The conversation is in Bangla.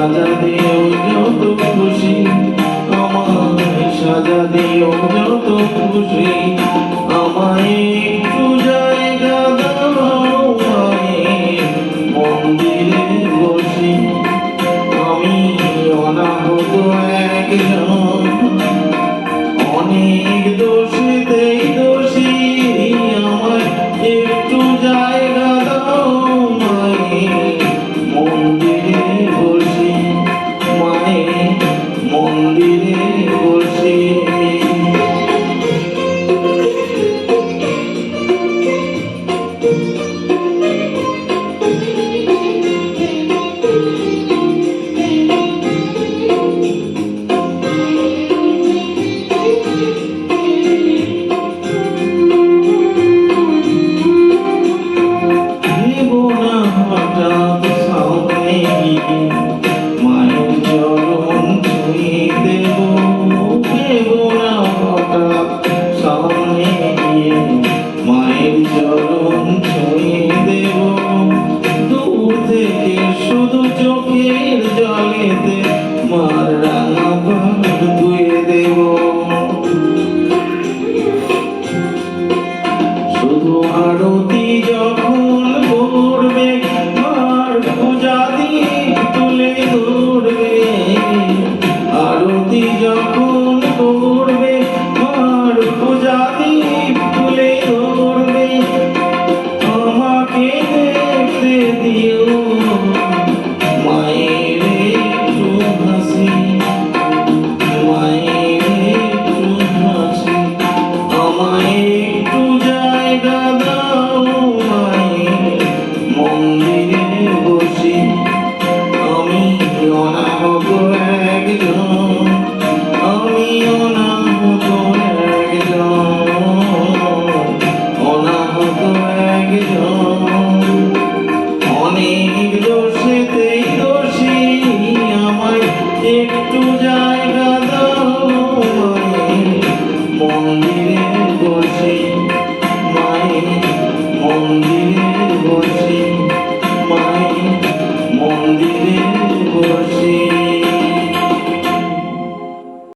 সাজা দিও যত খুশি, আমায় সাজা দিও যত খুশি, আমায় একটু জায়গা দাও মায়ের মন্দিরে বসি। আমি অনাহত একজন, অনেক দোষীতেই দোষী, আমায় একটু জায়গা দাও মায়ের মন্দিরে বসি, মায়ের মন্দিরে বসি। হঠাৎ সামনে গিয়ে মায়ের চরণ ছুঁয়ে দেব, ভেব না হঠাৎ সামনে গিয়ে মায়ের চরণ ছুঁয়ে দেব, দূর থেকে শুধু চোখের জলেতে মার রাঙা পাড় ধুয়ে দেব। শুধু আরতি যখন করবে মার পূজা দীপ তুলে ধরবে, আরতি যখন করবে মার পূজা দীপ তুলে ধরবে, আমাকে দেখতে দিও মায়ের একটু হাসি, মায়ের একটু হাসি, আমায় একটু জায়গা দাও মায়ের মন্দিরে বসি। আমি অনাহত একজন, আমি অনাহত একজন, অনাহত একজন, অনেক দোষেতেই দোষী, আমায় একটু